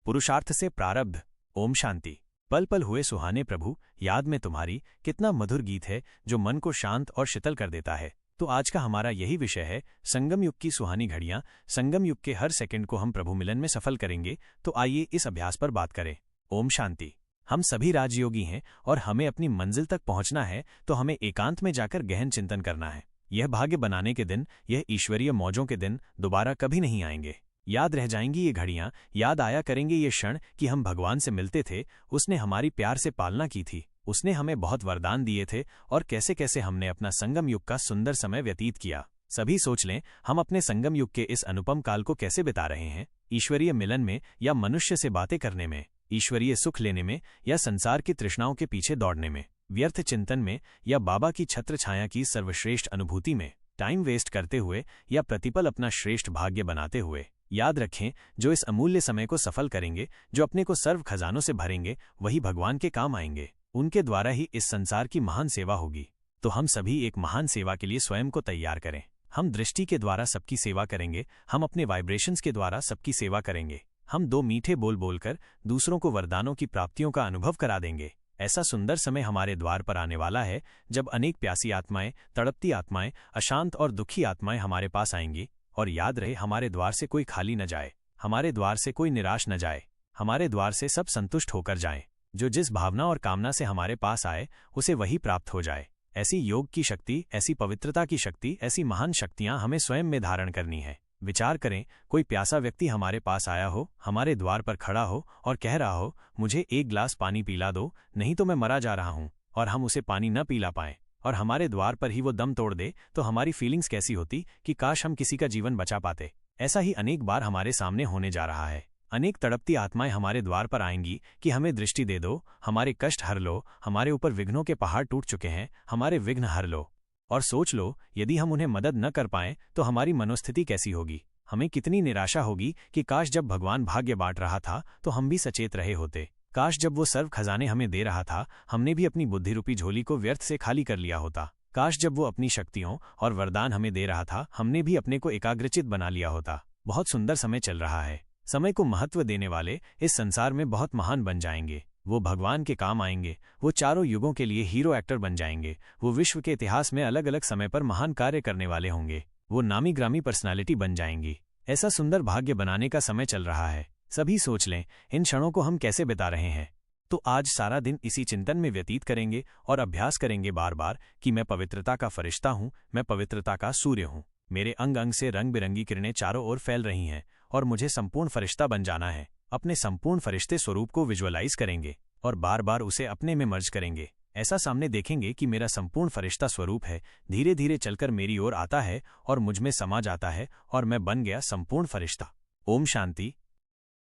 पुरुषार्थ से प्रारब्ध। ओम शांति। पल पल हुए सुहाने प्रभु, याद में तुम्हारी, कितना मधुर गीत है जो मन को शांत और शीतल कर देता है। तो आज का हमारा यही विषय है, संगम युग की सुहानी घड़ियां। संगम युग के हर सेकंड को हम प्रभु मिलन में सफल करेंगे। तो आइए इस अभ्यास पर बात करें। ओम शांति। हम सभी राजयोगी हैं और हमें अपनी मंजिल तक पहुंचना है, तो हमें एकांत में जाकर गहन चिंतन करना है। यह भाग्य बनाने के दिन, यह ईश्वरीय मौजों के दिन दोबारा कभी नहीं आएंगे। याद रह जाएंगी ये घड़ियां, याद आया करेंगे ये क्षण कि हम भगवान से मिलते थे, उसने हमारी प्यार से पालना की थी, उसने हमें बहुत वरदान दिए थे और कैसे कैसे हमने अपना संगम युग का सुंदर समय व्यतीत किया। सभी सोच लें, हम अपने संगम युग के इस अनुपम काल को कैसे बिता रहे हैं। ईश्वरीय मिलन में या मनुष्य से बातें करने में, ईश्वरीय सुख लेने में या संसार की तृष्णाओं के पीछे दौड़ने में, व्यर्थ चिंतन में या बाबा की छत्र छाया की सर्वश्रेष्ठ अनुभूति में, टाइम वेस्ट करते हुए या प्रतिपल अपना श्रेष्ठ भाग्य बनाते हुए। याद रखें, जो इस अमूल्य समय को सफल करेंगे, जो अपने को सर्व खजानों से भरेंगे, वही भगवान के काम आएंगे। उनके द्वारा ही इस संसार की महान सेवा होगी। तो हम सभी एक महान सेवा के लिए स्वयं को तैयार करें। हम दृष्टि के द्वारा सबकी सेवा करेंगे, हम अपने वाइब्रेशंस के द्वारा सबकी सेवा करेंगे, हम दो मीठे बोल बोलकर दूसरों को वरदानों की प्राप्तियों का अनुभव करा देंगे। ऐसा सुंदर समय हमारे द्वार पर आने वाला है, जब अनेक प्यासी आत्माएं, तड़पती आत्माएं, अशांत और दुखी आत्माएं हमारे पास आएंगी। और याद रहे, हमारे द्वार से कोई खाली न जाए, हमारे द्वार से कोई निराश न जाए, हमारे द्वार से सब संतुष्ट होकर जाएं। जो जिस भावना और कामना से हमारे पास आए, उसे वही प्राप्त हो जाए। ऐसी योग की शक्ति, ऐसी पवित्रता की शक्ति, ऐसी महान शक्तियां हमें स्वयं में धारण करनी है। विचार करें, कोई प्यासा व्यक्ति हमारे पास आया हो, हमारे द्वार पर खड़ा हो और कह रहा हो, मुझे एक गिलास पानी पिला दो, नहीं तो मैं मरा जा रहा हूं, और हम उसे पानी न पिला पाएं और हमारे द्वार पर ही वो दम तोड़ दे, तो हमारी फीलिंग्स कैसी होती कि काश हम किसी का जीवन बचा पाते। ऐसा ही अनेक बार हमारे सामने होने जा रहा है। अनेक तड़पती आत्माएं हमारे द्वार पर आएंगी कि हमें दृष्टि दे दो, हमारे कष्ट हर लो, हमारे ऊपर विघ्नों के पहाड़ टूट चुके हैं, हमारे विघ्न हर लो। और सोच लो, यदि हम उन्हें मदद न कर पाएं तो हमारी मनोस्थिति कैसी होगी। हमें कितनी निराशा होगी कि काश जब भगवान भाग्य बांट रहा था तो हम भी सचेत रहे होते। काश जब वो सर्व खजाने हमें दे रहा था, हमने भी अपनी बुद्धि रूपी झोली को व्यर्थ से खाली कर लिया होता। काश जब वो अपनी शक्तियों और वरदान हमें दे रहा था, हमने भी अपने को एकाग्रचित बना लिया होता। बहुत सुंदर समय चल रहा है। समय को महत्व देने वाले इस संसार में बहुत महान बन जाएंगे। वो भगवान के काम आएंगे, वो चारों युगों के लिए हीरो एक्टर बन जाएंगे। वो विश्व के इतिहास में अलग अलग समय पर महान कार्य करने वाले होंगे। वो नामी ग्रामी पर्सनालिटी बन जाएंगी। ऐसा सुंदर भाग्य बनाने का समय चल रहा है। सभी सोच लें, इन क्षणों को हम कैसे बिता रहे हैं। तो आज सारा दिन इसी चिंतन में व्यतीत करेंगे और अभ्यास करेंगे बार बार कि मैं पवित्रता का फरिश्ता हूं, मैं पवित्रता का सूर्य हूं। मेरे अंग अंग से रंग बिरंगी किरणें चारों ओर फैल रही हैं और मुझे संपूर्ण फरिश्ता बन जाना है। अपने संपूर्ण फरिश्ते स्वरूप को विजुअलाइज करेंगे और बार बार उसे अपने में मर्ज करेंगे। ऐसा सामने देखेंगे कि मेरा संपूर्ण फरिश्ता स्वरूप है, धीरे धीरे चलकर मेरी ओर आता है और मुझ में समा जाता है और मैं बन गया संपूर्ण फरिश्ता। ओम शांति।